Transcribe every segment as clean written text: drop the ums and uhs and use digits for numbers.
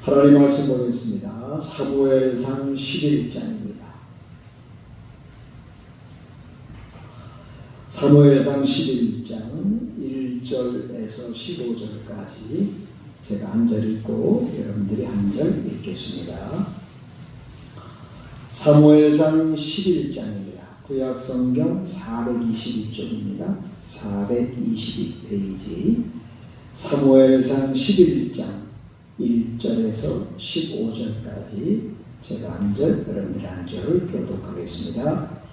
하나님 말씀 보겠습니다. 사무엘상 11장입니다. 사무엘상 11장 1절에서 15절까지 제가 한 절 읽고 여러분들이 한 절 읽겠습니다. 사무엘상 11장입니다. 구약성경 422쪽입니다. 422페이지 사무엘상 11장 1절에서 15절까지 제가 한 절, 여러분들이 한 절을 교독하겠습니다.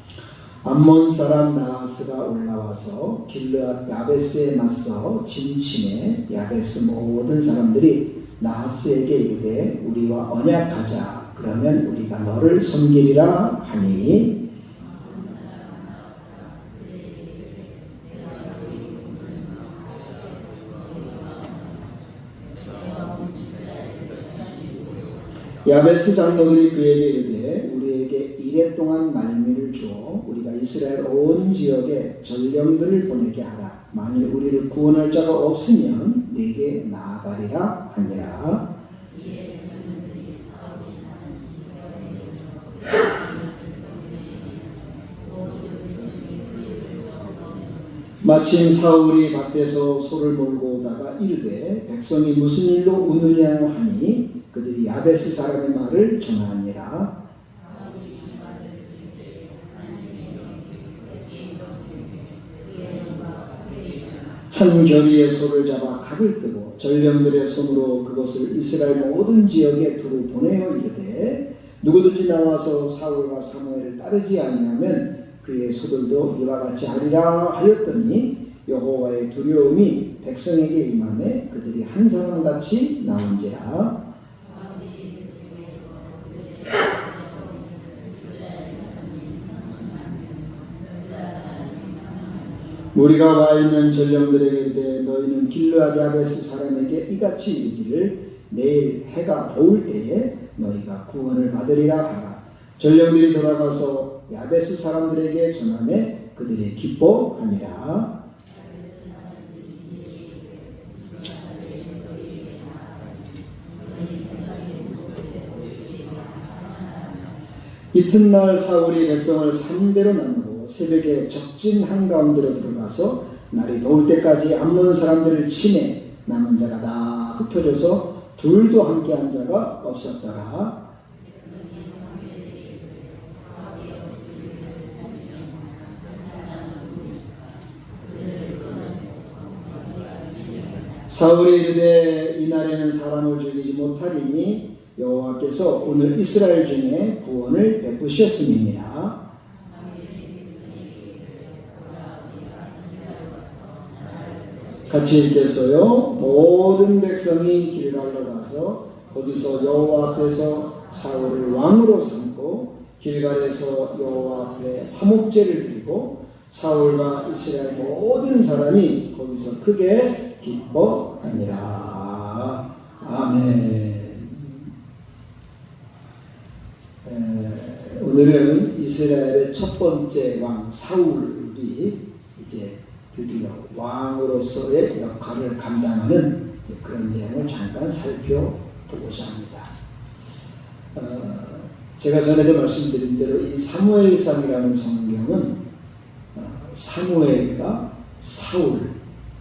암몬 사람 나하스가 올라와서 길르앗 야베스에 맞서 진침해 야베스 모든 사람들이 나하스에게 이르되 우리와 언약하자. 그러면 우리가 너를 섬기리라 하니 야베스 장로들이 그에게 이르되 우리에게 이레 동안 말미를 주어 우리가 이스라엘 온 지역에 전령들을 보내게 하라. 만일 우리를 구원할 자가 없으면 네게 나아가리라 하니라. 마침 사울이 밭에서 소를 몰고 오다가 이르되 백성이 무슨 일로 우느냐 하니 그들이 야베스 사람의 말을 전하니라. 한 결의의 소를 잡아 각을 뜨고 전령들의 손으로 그것을 이스라엘 모든 지역에 두루 보내어 이르되 누구든지 나와서 사울과 사무엘을 따르지 아니하면 그의 소들도 이와 같이 하리라 하였더니 여호와의 두려움이 백성에게 임하매 그들이 한 사람같이 나온지라. 우리가 와 있는 전령들에게 이르되 너희는 길르앗 야베스 사람에게 이같이 이르기를 내일 해가 더울 때에 너희가 구원을 받으리라 하라. 전령들이 돌아가서 야베스 사람들에게 전하매 그들이 기뻐하니라. 이튿날 사울이 백성을 3대로 나누고 새벽에 적진 한가운데로 들어가서 날이 더울 때까지 암몬 사람들을 치매 남은 자가 다 흩어져서 둘도 함께한 자가 없었더라. 사울이 이르되 이날에는 사람을 죽이지 못하리니 여호와께서 오늘 이스라엘 중에 구원을 베푸셨음이니라. 같이 읽겠어요. 모든 백성이 길갈로 가서 거기서 여호와 앞에서 사울을 왕으로 삼고 길갈에서 여호와 앞에 화목제를 드리고 사울과 이스라엘 모든 사람이 거기서 크게 기뻐하니라. 아멘. 오늘은 이스라엘의 첫 번째 왕 사울이 이제 드디어 왕으로서의 역할을 감당하는 그런 내용을 잠깐 살펴보고자 합니다. 제가 전에도 말씀드린 대로 이 사무엘상이라는 성경은 사무엘과 사울,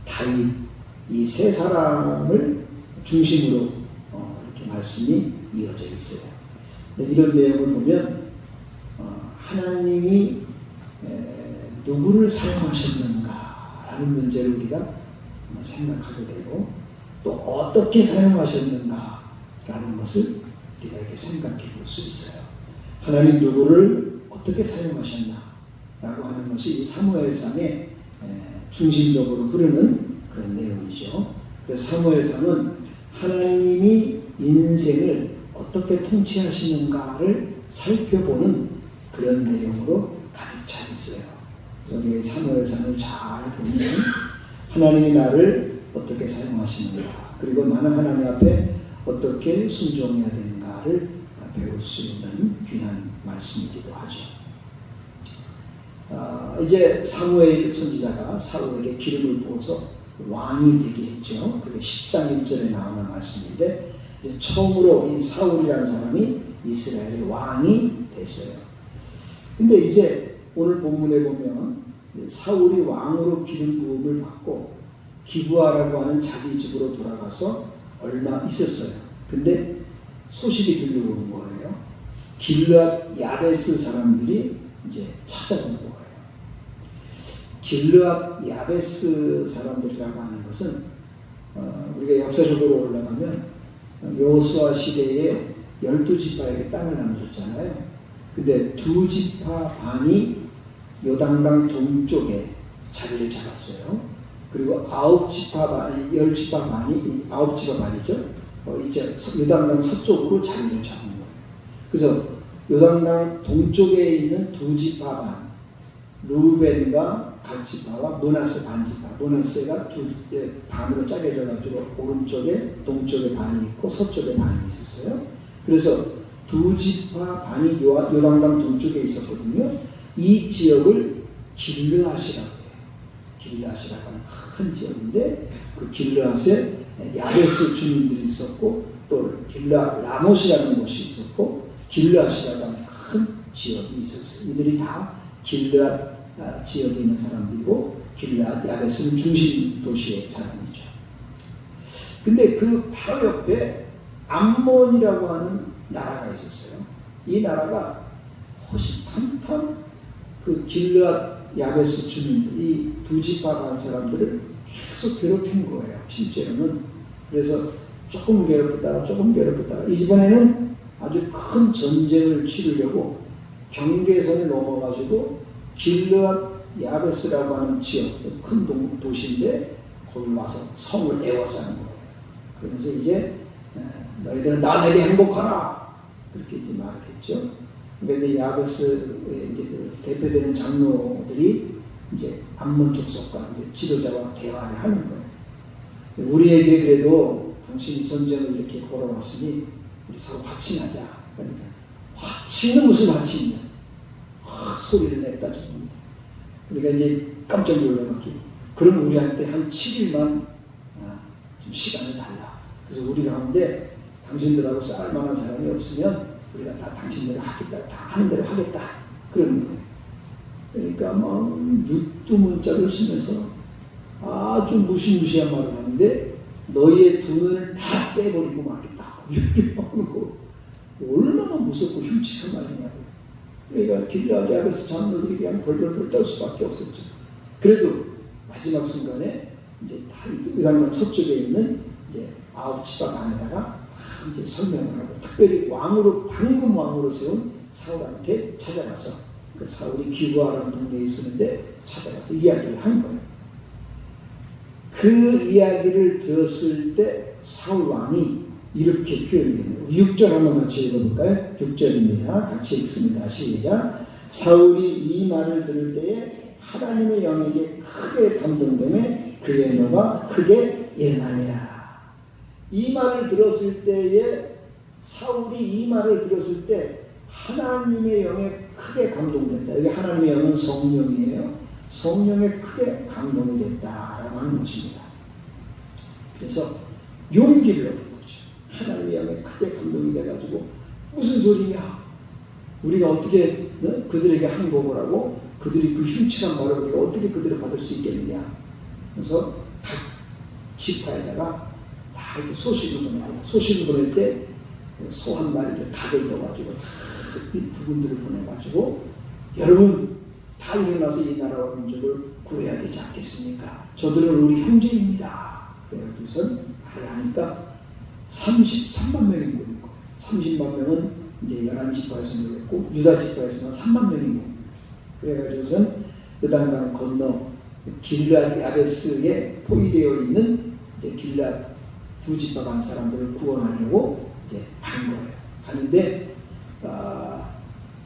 다윗 이 세 사람을 중심으로 이렇게 말씀이 이어져 있어요. 이런 내용을 보면 하나님이 누구를 사용하셨는가라는 문제를 우리가 생각하게 되고 또 어떻게 사용하셨는가라는 것을 우리가 이렇게 생각해 볼 수 있어요. 하나님 누구를 어떻게 사용하셨나라고 하는 것이 이 사무엘상에 중심적으로 흐르는 그런 내용이죠. 그래서 사무엘상은 하나님이 인생을 어떻게 통치하시는가를 살펴보는 그런 내용으로 가득 차 있어요. 우리 사무엘상을 잘 보면 하나님이 나를 어떻게 사용하시는가 그리고 나는 하나님 앞에 어떻게 순종해야 되는가를 배울 수 있는 귀한 말씀이기도 하죠. 이제 사무엘 선지자가 사울에게 기름을 부어서 왕이 되게 했죠. 그게 10장 1절에 나오는 말씀인데 이제 처음으로 이 사울이라는 사람이 이스라엘의 왕이 됐어요. 근데 이제 오늘 본문에 보면 사울이 왕으로 기름 부음을 받고 기브아라고 하는 자기 집으로 돌아가서 얼마 있었어요. 근데 소식이 들려오는 거예요. 길르앗 야베스 사람들이 이제 찾아온 거예요. 길르앗 야베스 사람들이라고 하는 것은 우리가 역사적으로 올라가면 여호수아 시대에 12지파에게 땅을 나눠줬잖아요. 근데 2지파 반이 요단강 동쪽에 자리를 잡았어요. 그리고 9지파 반이 10지파 반이 9지파 반이죠. 이제 요단강 서쪽으로 자리를 잡은 거예요. 그래서 요단강 동쪽에 있는 2지파 반, 루벤과 갓지파와 므낫세 반지파, 므낫세가 반으로 짜겨져 가지고 오른쪽에 동쪽에 반이 있고 서쪽에 반이 있었어요. 그래서 2지파 반이 요단강 동쪽에 있었거든요. 이 지역을 길르앗이라고 해요. 길르앗이라고 하는 큰 지역인데 그 길르앗에 야베스 주민들이 있었고 또 길르앗 라못이라는 곳이 있었고 길르앗이라고 하는 큰 지역이 있었어요. 이들이 다 길르앗 지역에 있는 사람들이고 길르앗 야베스는 중심 도시의 사람이죠. 근데 그 바로 옆에 암몬이라고 하는 나라가 있었어요. 이 나라가 호시탐탐 그 길르앗 야베스 주민들, 이 2지파 반 사람들을 계속 괴롭힌 거예요. 실제로는. 그래서 조금 괴롭히다가 이번에는 아주 큰 전쟁을 치르려고 경계선을 넘어가지고 길르앗 야베스라고 하는 지역, 큰 도시인데 거기 와서 성을 에워싸는 거예요. 그러면서 이제 너희들은 나에게 행복하라 그렇게 이제 말을 했죠. 그러니까 이제 야베스의 이제 그 대표되는 장로들이 이제 암몬 족속과 이제 지도자와 대화를 하는 거예요. 우리에게 그래도 당신이 전쟁을 이렇게 걸어왔으니 우리 서로 화친하자. 그러니까 화친은 무슨 화친이냐? 소리를 냈다 저겁니다. 그러니까 이제 깜짝 놀라가지고 그럼 우리한테 한 7일만 좀 시간을 달라. 그래서 우리 가운데 당신들하고 싸울 만한 사람이 없으면 우리가 다 당신대로 하겠다. 다 하는 대로 하겠다. 그러는 거예요. 그러니까 막 유두문자를 쓰면서 아주 무시무시한 말을 하는데 너희의 두 눈을 다 빼버리고 말겠다. 이렇게 하는 거 얼마나 무섭고 흉측한 말이냐고. 그러니까 길르앗 야베스 장로들이 그냥 벌벌벌 떨 수밖에 없었죠. 그래도 마지막 순간에 이제 다 요단강 서쪽에 있는 이제 9지파 반에다가 다 이제 설명을 하고 특별히 방금 왕으로 세운 사울한테 찾아가서 그 사울이 기브아라는 동네에 있었는데 찾아가서 이야기를 한 거예요. 그 이야기를 들었을 때 사울 왕이 이렇게 표현이 되네요. 6절 한번 같이 읽어볼까요? 6절입니다. 같이 읽습니다. 시작. 사울이 이 말을 들을 때에 하나님의 영에게 크게 감동되매 그의 노가 크게 일어나니라. 이 말을 들었을 때에 사울이 이 말을 들었을 때 하나님의 영에 크게 감동됐다. 여기 하나님의 영은 성령이에요. 성령에 크게 감동이 됐다라고 하는 것입니다. 그래서 용기를 얻은 거죠. 하나님의 영에 크게 감동이 돼가지고 무슨 소리냐? 우리가 어떻게 그들에게 항복을 하고 그들이 그 흉측한 말을 우리가 어떻게 그들을 받을 수 있겠느냐? 그래서 각 지파에다가 다 이제 소식을 보내요. 소식을 보낼 때 소 한 마리를 닭을 넣어가지고 다 부군들을 보내가지고 여러분 다 일어나서 이 나라와 민족을 구해야 되지 않겠습니까? 저들은 우리 형제입니다. 그래가지고선 하니까 33만 명이 모인 거예요. 30만 명은 이제 11지파에서 모였고 유다 지파에서는 3만 명이 모인 거예요. 그래가지고선 요단강 건너 길르앗 야베스에 포위되어 있는 이제 길르앗 2지파 반 사람들을 구원하려고 이제 간 거예요. 가는데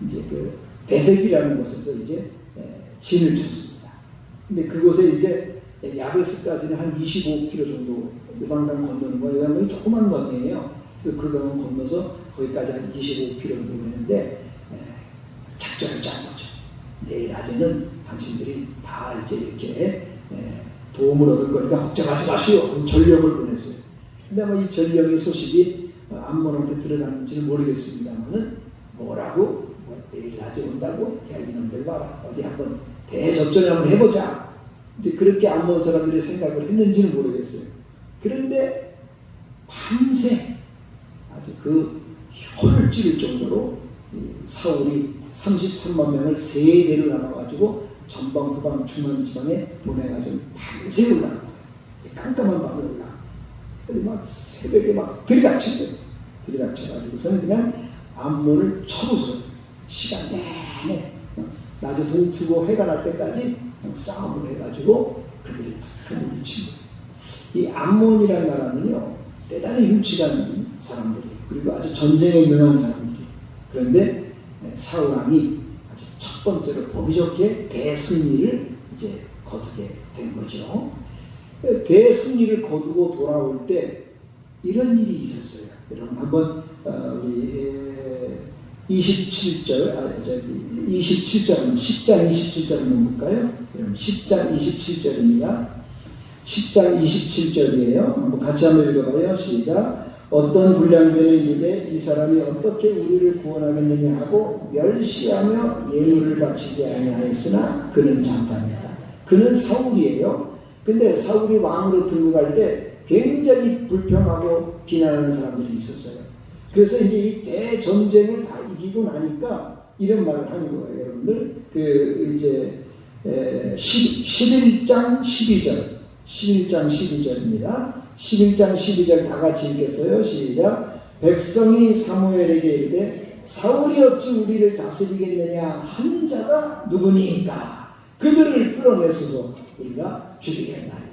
이제 그 베색이라는 곳에서 이제 진을 쳤습니다. 근데 그곳에 이제 야베스까지는 한 25km 정도 요단강 건너는 거예요. 요단강이 조그만 건이에요. 그래서 그 강을 건너서 거기까지 한 25km 정도 되는데 작전을 짠 거죠. 내일 낮에는 당신들이 다 이제 이렇게 도움을 얻을 거니까 걱정하지 마시오. 전령을 보냈어요. 근데 아마 이 전령의 소식이 암몬한테 들어갔는지는 모르겠습니다만은 뭐라고 내일 낮에 온다고 야 이놈들 봐라 어디 한번 대접전을 한번 해보자 이제 그렇게 암몬 사람들이 생각을 했는지는 모르겠어요. 그런데 밤새 아주 그 혀를 찌를 정도로 사울이 33만 명을 세 대로 나눠가지고 전방, 후방, 중앙 지방에 보내가지고 밤새 올라간 거예요. 깜깜한 밤에 올라간 거예요. 막 새벽에 막 들이닥친 거예요. 들이닥쳐가지고서는 그냥 암몬을 쳐부숴요. 시간 내내 낮에 동트고 해가 날 때까지 싸움을 해가지고 그들을 다 물리친 거예요. 이 암몬이라는 나라는요 대단히 흉측한 사람들이 그리고 아주 전쟁에 능한 사람들이 그런데 사울 왕이 아주 첫 번째로 보기 좋게 대승리를 이제 거두게 된 거죠. 대승리를 거두고 돌아올 때 이런 일이 있었어요. 여러분 한번 우리 27절 27절은 10장 27절을 한번 볼까요? 여러분 10장 27절입니다. 10장 27절이에요. 한번 같이 한번 읽어봐요. 시작. 어떤 불량배는 이르되 이 사람이 어떻게 우리를 구원하겠느냐 하고 멸시하며 예물을 바치지 아니하였으나 그는 잠깐이다. 그는 사울이에요. 근데 사울이 왕으로 들고 갈 때 굉장히 불평하고 비난하는 사람들이 있었어요. 그래서 이제 이 대전쟁을 다 이기고 나니까 이런 말을 하는 거예요. 여러분들 그 이제 11장 12절 11장 12절입니다. 11장 12절 다 같이 읽겠어요. 시작. 백성이 사무엘에게 이르되 사울이 어찌 우리를 다스리겠느냐 한 자가 누구니까 그들을 끌어내서도 우리가 죽이겠나이다.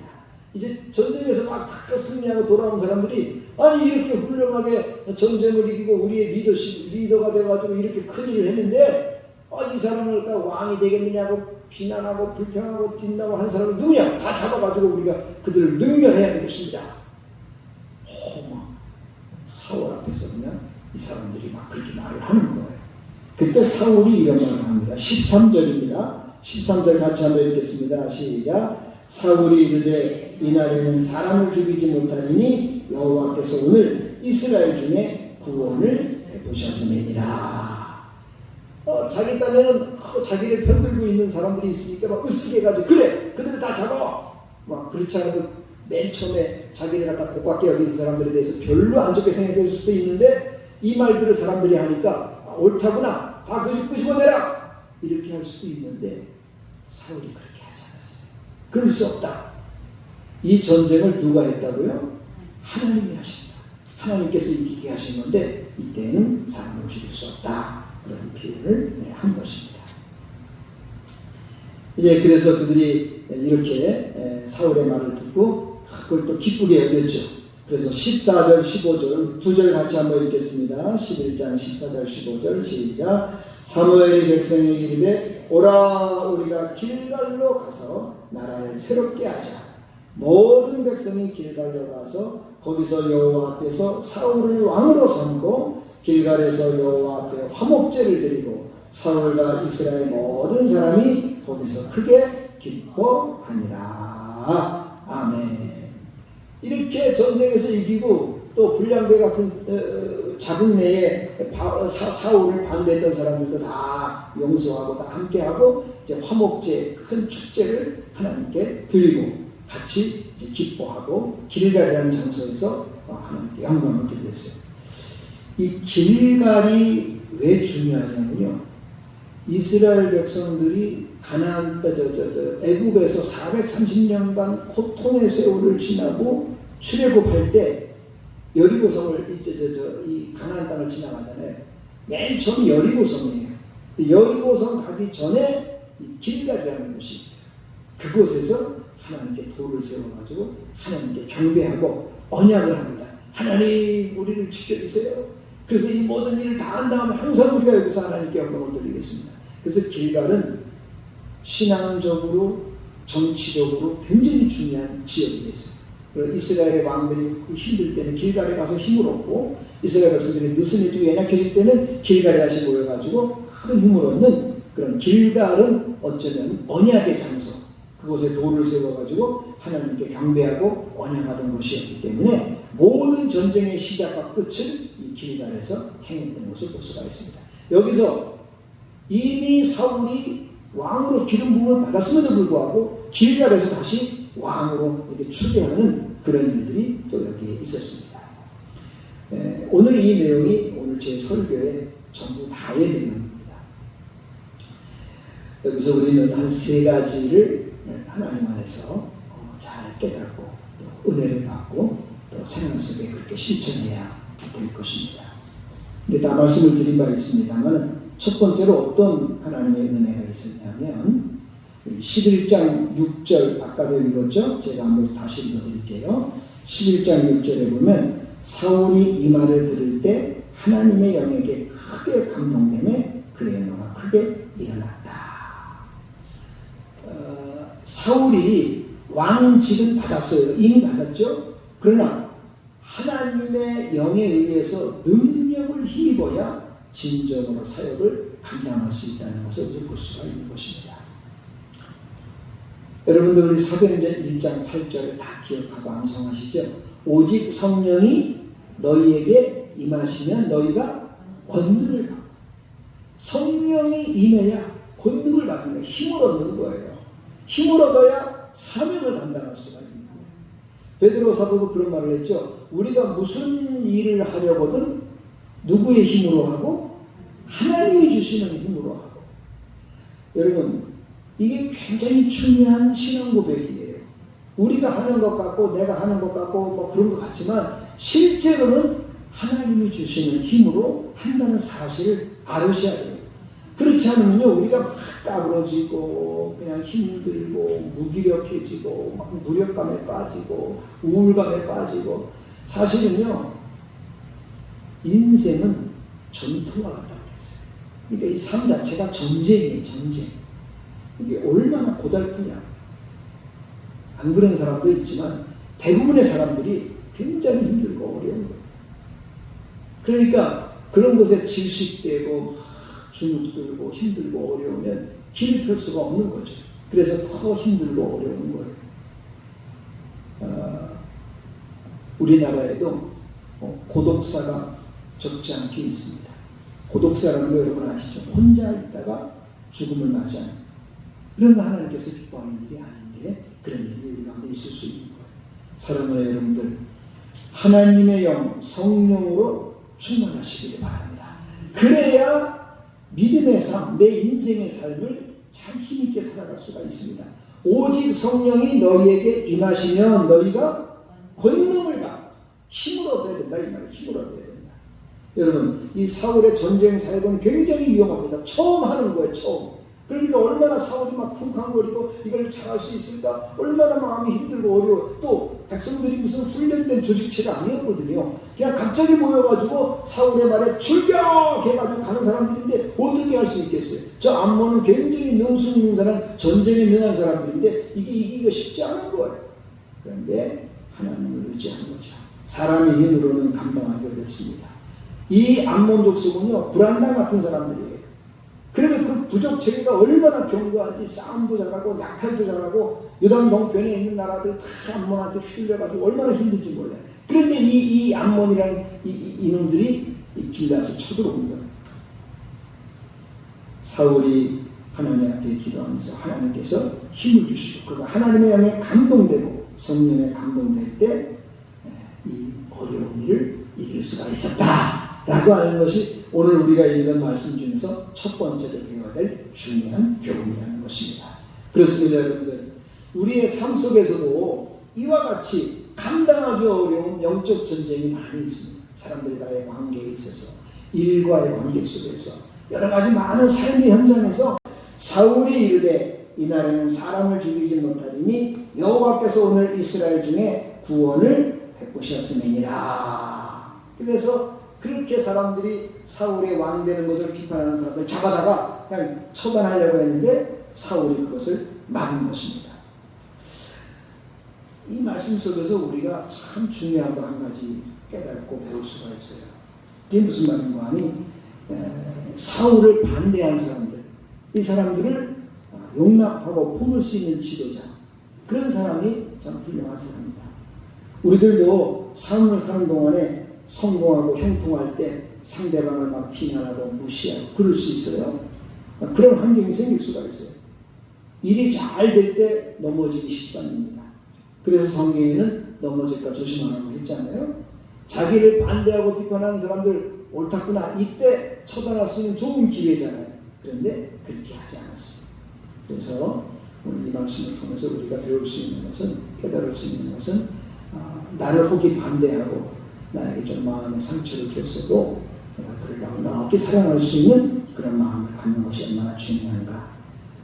이제 전쟁에서 막 승리하고 돌아온 사람들이 아니 이렇게 훌륭하게 전쟁을 이기고 우리의 리더가 돼가지고 이렇게 큰일을 했는데 이 사람을 왕이 되겠느냐고 비난하고 불평하고 뒷담화 하는 사람은 누구냐? 다 잡아가지고 우리가 그들을 능멸해야 되겠습니다. 막 사울 앞에서 그냥 이 사람들이 막 그렇게 말을 하는 거예요. 그때 사울이 이런 말을 합니다. 13절입니다. 13절 같이 한번 읽겠습니다. 시작. 사울이 이르되 이날에는 사람을 죽이지 못하리니 여호와께서 오늘 이스라엘 중에 구원을 베푸셨음이니라. 자기 딴에는 자기를 편들고 있는 사람들이 있으니까 막 으쓱해 가지고 그래 그들을 다 잡아 막 그렇지 않아도 맨 처음에 자기를 갖다 고깝게 여기는 사람들에 대해서 별로 안 좋게 생각할 수도 있는데 이 말들을 사람들이 하니까 옳다구나 다 끄집어내라 이렇게 할 수도 있는데 사울이 그렇게 하지 않았어요. 그럴 수 없다. 이 전쟁을 누가 했다고요? 하나님이 하신다. 하나님께서 이기게 하신 건데 이때는 사람을 죽일 수 없다. 그런 표현을 한 것입니다. 이제 그래서 그들이 이렇게 사울의 말을 듣고 그걸 또 기쁘게 여겼죠. 그래서 14절, 15절 두 절 같이 한번 읽겠습니다. 11장 14절, 15절 시작. 사무엘이 백성에게 이르되 오라 우리가 길갈로 가서 나라를 새롭게 하자. 모든 백성이 길갈로 가서 거기서 여호와 앞에서 사울을 왕으로 삼고 길갈에서 여호와 앞에 화목제를 드리고 사울과 이스라엘 모든 사람이 거기서 크게 기뻐하니라. 아멘. 이렇게 전쟁에서 이기고 또 불량배 같은 자국 내에 사울을 반대했던 사람들도 다 용서하고 다 함께하고 이제 화목제 큰 축제를 하나님께 드리고 같이 이제 기뻐하고 길갈이라는 장소에서 하나님께 영광을 드렸어요. 이 길갈이 왜 중요하냐면요. 이스라엘 백성들이 가나안 애굽에서 430년간 고통의 세월을 지나고 출애굽할 때 여리고성을 이 가나안 땅을 지나가잖아요. 맨 처음 여리고성이에요. 여리고성 가기 전에 이 길갈이라는 곳이 있어요. 그곳에서 하나님께 돌을 세워가지고 하나님께 경배하고 언약을 합니다. 하나님 우리를 지켜주세요. 그래서 이 모든 일을 다 한 다음에 항상 우리가 여기서 하나님께 영광을 돌리겠습니다. 그래서 길갈은 신앙적으로 정치적으로 굉장히 중요한 지역이 됐어요. 이스라엘의 왕들이 힘들 때는 길갈에 가서 힘을 얻고 이스라엘 백성들이 느슨해지고 연약해질 때는 길갈에 다시 모여가지고 큰 힘을 얻는 그런 길갈은 어쩌면 언약의 장소 그곳에 돌을 세워가지고 하나님께 경배하고 언약하던 곳이었기 때문에 모든 전쟁의 시작과 끝을 이 길갈에서 행했던 것을 볼 수가 있습니다. 여기서 이미 사울이 왕으로 기름 부음을 받았음에도 불구하고 길갈에서 다시 왕으로 이렇게 출대하는 그런 일들이 또 여기에 있었습니다. 오늘 이 내용이 오늘 제 설교의 전부 다의 내용입니다. 여기서 우리는 한 세 가지를 하나님 안에서 잘 깨닫고 또 은혜를 받고 또 생활 속에 그렇게 실천해야 될 것입니다. 근데 다 말씀을 드린 바 있습니다만 첫 번째로 어떤 하나님의 은혜가 있었냐면 11장 6절 아까도 읽었죠? 제가 한번 다시 읽어드릴게요. 11장 6절에 보면 사울이 이 말을 들을 때 하나님의 영에게 크게 감동되며 그의 노가 크게 일어났다. 사울이 왕직은 받았어요. 이미 받았죠. 그러나 하나님의 영에 의해서 능력을 힘입어야 진정으로 사역을 감당할 수 있다는 것을 이제 볼 수가 있는 것입니다. 여러분들 우리 사도행전 1장 8절을 다 기억하고 암송하시죠. 오직 성령이 너희에게 임하시면 너희가 권능을 받고, 성령이 임해야 권능을 받는 거예요. 힘을 얻는 거예요. 힘을 얻어야 사명을 감당할 수가 있는 거예요. 베드로 사도도 그런 말을 했죠. 우리가 무슨 일을 하려거든 누구의 힘으로 하고? 하나님이 주시는 힘으로 하고. 여러분, 이게 굉장히 중요한 신앙 고백이에요. 우리가 하는 것 같고 내가 하는 것 같고 뭐 그런 것 같지만 실제로는 하나님이 주시는 힘으로 한다는 사실을 알으셔야 돼요. 그렇지 않으면요, 우리가 막 까부러지고 그냥 힘들고 무기력해지고 막 무력감에 빠지고 우울감에 빠지고. 사실은요, 인생은 전투와 같다고 했어요. 그러니까 이 삶 자체가 전쟁이에요. 전쟁. 이게 얼마나 고달프냐. 안 그런 사람도 있지만 대부분의 사람들이 굉장히 힘들고 어려운 거예요. 그러니까 그런 것에 질식되고 주눅들고 힘들고 어려우면 길을 펼 수가 없는 거죠. 그래서 더 힘들고 어려운 거예요. 우리나라에도 고독사가 적지 않게 있습니다. 고독사라는 거 여러분 아시죠? 혼자 있다가 죽음을 맞이하는, 그런 거 하나님께서 기뻐하는 일이 아닌데 그런 일이 우리 가운데 있을 수 있는 거예요. 사랑하는 여러분들, 하나님의 영, 성령으로 충만하시기를 바랍니다. 그래야 믿음의 삶, 내 인생의 삶을 참 힘있게 살아갈 수가 있습니다. 오직 성령이 너희에게 임하시면 너희가 권능을 받고 힘을 얻어야 된다. 이 말이에요. 힘을 얻어야 된다. 여러분, 이 사울의 전쟁 사역은 굉장히 위험합니다. 처음 하는 거예요. 처음. 그러니까 얼마나 사울이 막 쿵쾅거리고 이걸 잘할 수 있을까? 얼마나 마음이 힘들고 어려워. 또 백성들이 무슨 훈련된 조직체가 아니었거든요. 그냥 갑자기 모여가지고 사울의 말에 출격! 해가지고 가는 사람들인데 어떻게 할 수 있겠어요? 저 암몬은 굉장히 능수 있는 사람, 전쟁에 능한 사람들인데 이게 이기기가 쉽지 않은 거예요. 그런데 하나님을 의지하는 거죠. 사람의 힘으로는 감당하기 어렵습니다. 이 암몬 족속은요, 불안당 같은 사람들이에요. 그러면 그 부족 체계가 얼마나 견고한지 싸움도 잘하고 약탈도 잘하고 요단 동편에 있는 나라들 다 암몬한테 휘둘려가지고 얼마나 힘든지 몰라요. 그런데 이 암몬이라는 이놈들이 이 길앗을 쳐들어온 거예요. 사울이 하나님 앞에 기도하면서 하나님께서 힘을 주시고 그가 하나님의 영에 감동되고 성령에 감동될 때 이 어려운 일을 이길 수가 있었다 라고 하는 것이 오늘 우리가 읽은 말씀 중에서 첫 번째로 배워야 될 중요한 교훈이라는 것입니다. 그렇습니다, 여러분들. 우리의 삶 속에서도 이와 같이 감당하기 어려운 영적 전쟁이 많이 있습니다. 사람들과의 관계에 있어서, 일과의 관계 속에서, 여러 가지 많은 삶의 현장에서 사울이 이르되 이날에는 사람을 죽이지 못하리니 여호와께서 오늘 이스라엘 중에 구원을 베푸셨음이니라. 그래서 그렇게 사람들이 사울의 왕 되는 것을 비판하는 사람들 잡아다가 그냥 처단하려고 했는데 사울이 그것을 막은 것입니다. 이 말씀 속에서 우리가 참 중요한 거 한 가지 깨닫고 배울 수가 있어요. 이게 무슨 말인가 하니 사울을 반대한 사람들, 이 사람들을 용납하고 품을 수 있는 지도자, 그런 사람이 참 훌륭한 사람이다. 우리들도 삶을 사는 동안에 성공하고 형통할 때 상대방을 막 비난하고 무시하고 그럴 수 있어요. 그런 환경이 생길 수가 있어요. 일이 잘 될 때 넘어지기 십상입니다. 그래서 성경에는 넘어질까 조심하라고 했잖아요. 자기를 반대하고 비판하는 사람들 옳다구나, 이때 처단할 수 있는 좋은 기회잖아요. 그런데 그렇게 하지 않았어요. 그래서 오늘 이 말씀을 통해서 우리가 배울 수 있는 것은, 깨달을 수 있는 것은, 나를 혹이 반대하고 나에게 좀 마음의 상처를 줬어도 내가 그를 넉넉히 사랑할 수 있는 그런 마음을 갖는 것이 얼마나 중요한가.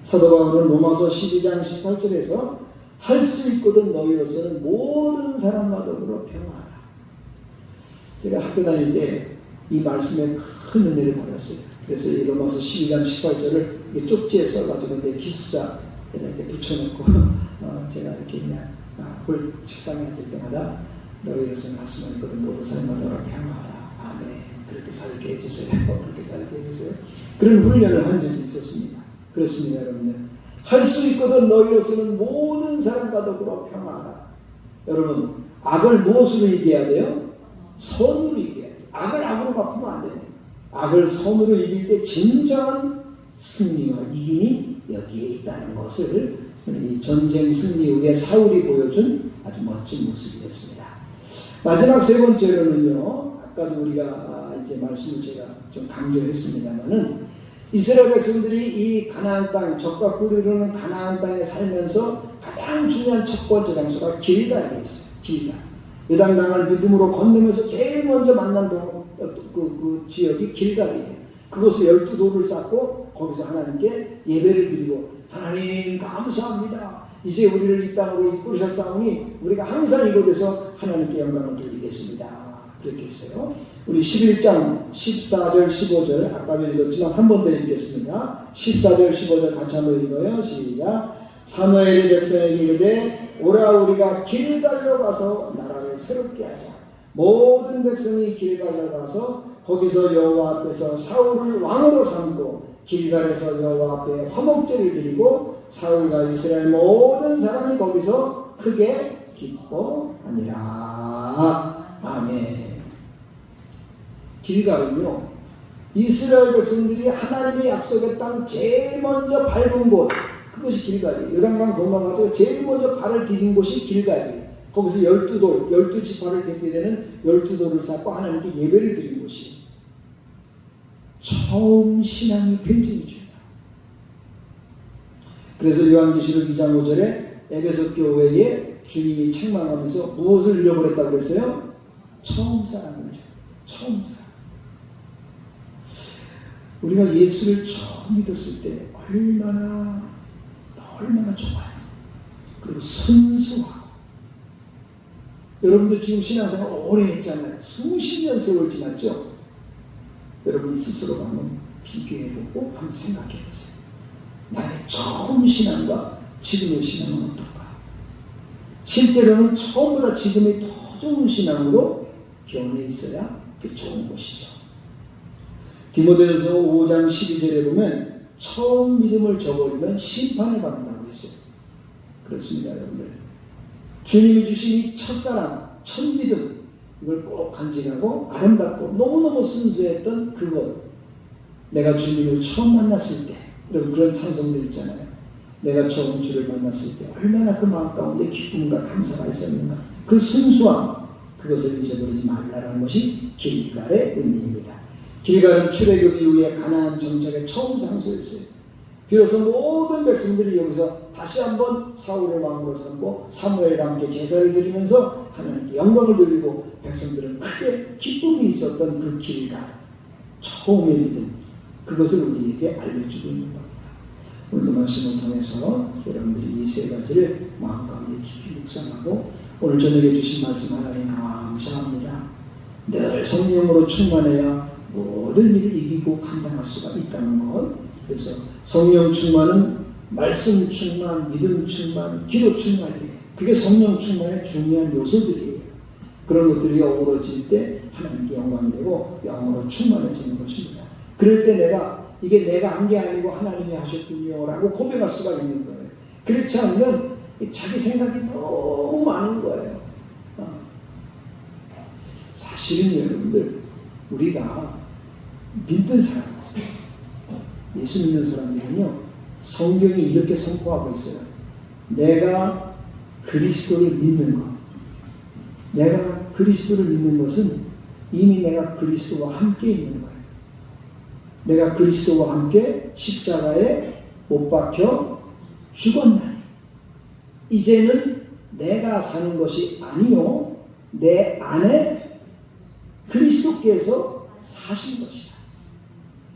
사도 바울은 로마서 12장 18절에서 할 수 있거든 너희로서는 모든 사람과 더불어 평화하라. 제가 학교 다닐 때 이 말씀에 큰 은혜를 받았어요. 그래서 이 로마서 12장 18절을 쪽지에 써가지고 내 기숙사에 이렇게 붙여놓고 제가 이렇게 그냥 볼 식상에 앉을 때마다 너희로서는 할 수 있거든 모든 사람과 더불어 평화하라. 아멘. 그렇게 살게 해주세요. 그렇게 살게 해주세요. 그런 훈련을 한 적이 있었습니다. 그렇습니다, 여러분들. 할 수 있거든 너희로서는 모든 사람과 더불어 평화하라. 여러분, 악을 무엇으로 이겨야 돼요? 선으로 이겨야 돼요. 악을 악으로 갚으면 안 돼요. 악을 선으로 이길 때 진정한 승리와 이김이 여기에 있다는 것을 이 전쟁 승리 후에 사울이 보여준 아주 멋진 모습이었습니다. 마지막 세 번째로는요, 아까도 우리가 이제 말씀을 제가 좀 강조했습니다만은 이스라엘 백성들이 이 가나안 땅, 적과 꿀이 흐르는 가나안 땅에 살면서 가장 중요한 첫 번째 장소가 길갈이었어요. 길갈. 요단강을 믿음으로 건너면서 제일 먼저 만난 그 지역이 길갈이에요. 그곳에 12돌을 쌓고 거기서 하나님께 예배를 드리고, 하나님 감사합니다. 이제 우리를 이 땅으로 이끌으셨사오니 우리가 항상 이곳에서 하나님께 영광을 돌리겠습니다. 그렇게 했어요. 우리 11장 14절 15절 아까도 읽었지만 한 번 더 읽겠습니다. 14절 15절 같이 한번 읽어요. 시작. 사무엘이 백성에게 이르되 오라 우리가 길갈로 가서 나라를 새롭게 하자. 모든 백성이 길갈로 가서 거기서 여호와 앞에서 사울을 왕으로 삼고 길갈에서 여호와 앞에 화목제를 드리고 사울과 이스라엘 모든 사람이 거기서 크게 기뻐하니라. 아멘. 길갈은요, 이스라엘 백성들이 하나님의 약속의 땅 제일 먼저 밟은 곳, 그것이 길갈이에요. 요단강 건너가지고 제일 먼저 발을 디딘 곳이 길갈이에요. 거기서 12돌, 12지파를 대표되는 12돌을 쌓고 하나님께 예배를 드린 곳이에요. 처음 신앙이 굉장히 중요해요. 그래서 요한계시록 2장 5절에 에베소 교회에 주님이 책망하면서 무엇을 잃어버렸다고 그랬어요? 처음 사랑을 줘요. 처음 사랑. 우리가 예수를 처음 믿었을 때 얼마나 좋아요. 그리고 순수하고. 여러분들 지금 신앙생활 오래 했잖아요. 수십 년 세월 지났죠. 여러분 스스로 한번 비교해보고 한번 생각해보세요. 나의 처음 신앙과 지금의 신앙은 어떨까? 실제로는 처음보다 지금이 더 좋은 신앙으로 변해 있어야 그게 좋은 것이죠. 디모데전서 5장 12절에 보면 처음 믿음을 저버리면 심판을 받는다고 했어요. 그렇습니다, 여러분들. 주님이 주신 이 첫사랑, 첫 믿음, 이걸 꼭 간직하고 아름답고 너무너무 순수했던 그것. 내가 주님을 처음 만났을 때, 여러분 그런 찬송들 있잖아요. 내가 처음 주를 만났을 때 얼마나 그 마음 가운데 기쁨과 감사가 있었는가. 그 순수함, 그것을 잊어버리지 말라는 것이 길갈의 의미입니다. 길갈은 출애굽 이후에 가나안 정착의 처음 장소였어요. 비로소 모든 백성들이 여기서 다시 한번 사울을 왕으로 삼고 사무엘과 함께 제사를 드리면서 하나님께 영광을 돌리고 백성들은 크게 기쁨이 있었던 그 길갈, 처음의 믿음, 그것을 우리에게 알려주고 있는 겁니다. 오늘 말씀을 통해서 여러분들이 이 세 가지를 마음 가운데 깊이 묵상하고 오늘 저녁에 주신 말씀 하나님 감사합니다. 늘 성령으로 충만해야 모든 일을 이기고 감당할 수가 있다는 것. 그래서 성령 충만은 말씀 충만, 믿음 충만, 기도 충만이에요. 그게 성령 충만의 중요한 요소들이에요. 그런 것들이 어우러질 때 하나님께 영광이 되고 영으로 충만해지는 것입니다. 그럴 때 이게 내가 한 게 아니고 하나님이 하셨군요 라고 고백할 수가 있는 거예요. 그렇지 않으면 자기 생각이 너무 많은 거예요. 사실은 여러분들 우리가 믿는 사람들, 예수 믿는 사람들은요 성경이 이렇게 선포하고 있어요. 내가 그리스도를 믿는 것, 내가 그리스도를 믿는 것은 이미 내가 그리스도와 함께 있는 거예요. 내가 그리스도와 함께 십자가에 못 박혀 죽었나니 이제는 내가 사는 것이 아니요 내 안에 그리스도께서 사신 것이다.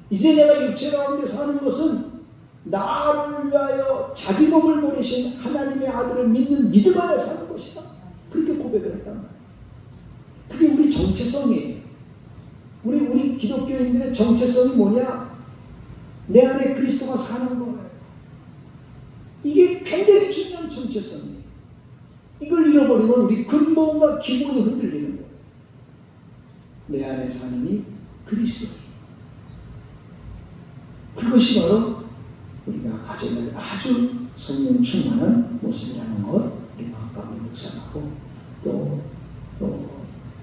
이제 내가 육체 가운데 사는 것은 나를 위하여 자기 몸을 버리신 하나님의 아들을 믿는 믿음 안에 사는 것이다. 그렇게 고백을 했단 말이에요. 그게 우리 정체성이에요. 우리 기독교인들의 정체성이 뭐냐? 내 안에 그리스도가 사는 거예요. 이게 굉장히 중요한 정체성이에요. 이걸 잃어버리면 우리 근본과 기본이 흔들리는 거예요. 내 안에 사는 이 그리스도. 그것이 바로 우리가 가져야 할 아주 성령 충만한 모습이라는 것 우리 마음가짐을 묵상하고 또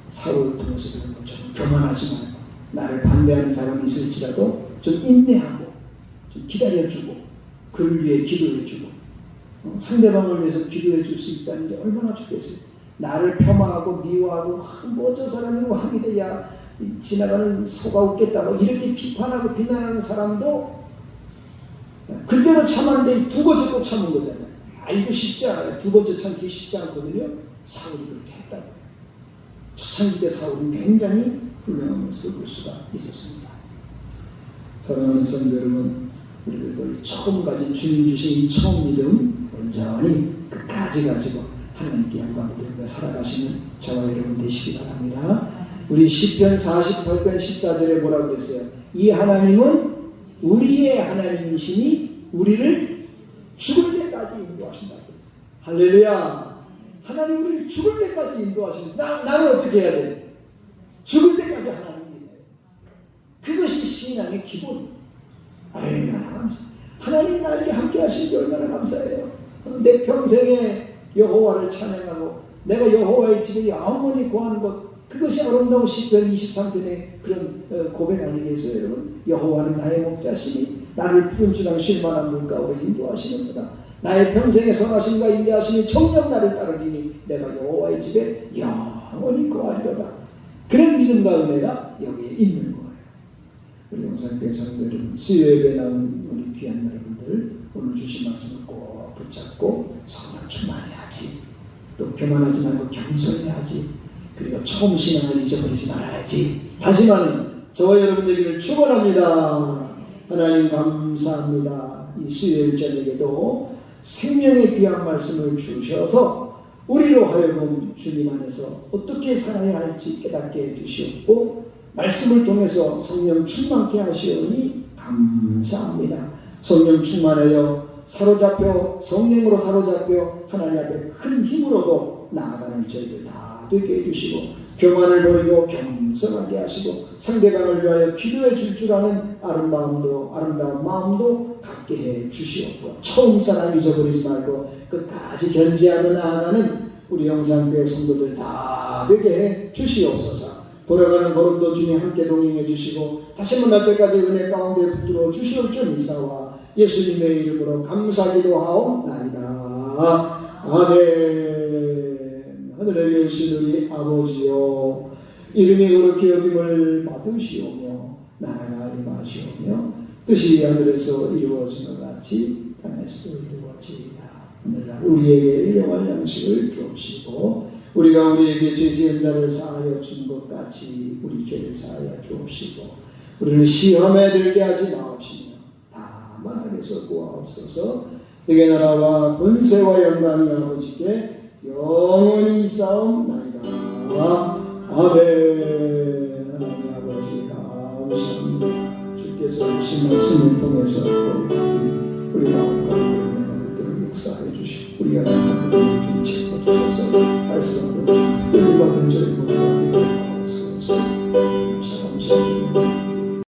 사울을 통해서 그런 것처럼 교만하지 말고 나를 반대하는 사람이 있을지라도 좀 인내하고 좀 기다려주고 그를 위해 기도해주고 상대방을 위해서 기도해줄 수 있다는 게 얼마나 좋겠어요. 나를 폄하하고 미워하고 뭐 저 사람이 하게 돼야 지나가는 소가 웃겠다 뭐 이렇게 비판하고 비난하는 사람도 그때도 참았는데 두 번째 또 참은 거잖아요. 이거 쉽지 않아요. 두 번째 참기 쉽지 않거든요. 사울이 그렇게 했다고요. 초창기 때 사울은 굉장히 훌륭한 모습을 볼 수가 있었습니다. 사랑하는 성도 여러분, 우리들도 처음 가진 주님 주신 이 처음 믿음 온전히 끝까지 가지고 하나님께 영광을 돌리며 살아가시는 저와 여러분 되시기 바랍니다. 우리 시편 48편 14절에 뭐라고 그랬어요? 이 하나님은 우리의 하나님이시니 우리를 죽을 때까지 인도하신다고 그랬어요. 할렐루야. 하나님 우리를 죽을 때까지 인도하시는 나는 어떻게 해야 돼? 죽을 때까지 하나님이에요. 그것이 신앙의 기본. 얼마나 하나님 나에게 함께 하시는 게 얼마나 감사해요. 내 평생에 여호와를 찬양하고 내가 여호와의 집에 영원히 거하는 것 그것이 아름다운 시편 23편의 그런 고백 아니겠어요 여러분? 여호와는 나의 목자시니 나를 푸른 주랑 쉴 만한 물가로 인도하시는구나. 나의 평생에 선하심과 인내하심이 정녕 나를 따르리니 내가 여호와의 집에 영원히 거하리로다. 그런 믿음과 은혜가 여기에 있는 거예요. 우리 영상교회 성도 여러분, 수요예배에 나온 우리 귀한 여러분들 오늘 주신 말씀을 꼭 붙잡고 성령 충만해야지. 또 교만하지 말고 겸손해야지. 그리고 처음 신앙을 잊어버리지 말아야지. 다시 말하는 저와 여러분 되기를 축원합니다. 하나님 감사합니다. 이 수요일 저녁에도 생명의 귀한 말씀을 주셔서 우리로 하여금 주님 안에서 어떻게 살아야 할지 깨닫게 해주시옵고 말씀을 통해서 성령 충만케 하시오니 감사합니다. 성령 충만하여 사로잡혀 성령으로 사로잡혀 하나님 앞에 큰 힘으로도 나아가는 저희들 다 되게 해주시고 교만을 버리고 겸손하게 하시고 상대방을 위하여 기도해 줄 아는 아름다운 마음도 갖게 해 주시옵고 처음 사람 잊어버리지 말고 끝까지 견지하며 나아가는 우리 영상교회 성도들 다 되게 해 주시옵소서. 돌아가는 걸음도 주님 함께 동행해 주시고 다시 만날 때까지 은혜 가운데 붙들어 주시올 줄 믿사오와 예수님의 이름으로 감사기도 하옵나이다. 아멘. 하늘에 계신 우리 아버지여 이름이 거룩히 여김을 받으시오며 나라가 임하시오며 뜻이 하늘에서 이루어지는 것 같이 땅에서도 이루어지리라. 오늘날 우리에게 일용할 양식을 주옵시고 우리가 우리에게 죄 지은 자를 사하여 준 것 같이 우리 죄를 사하여 주옵시고 우리를 시험에 들게 하지 마옵시며 다만 악에서 구하옵소서. 내게 나라와 권세와 영광이 아버지께 영원히 있사옵나이다. 아멘. 하나님 아버지 감사합니다. 주께서 주신 말씀을 통해서 우리 마음 가운데 은혜가 역사해 주시고 우리가 나가는 길을 좀 지켜주셔서 말씀하고 뚫리고 근절히 보고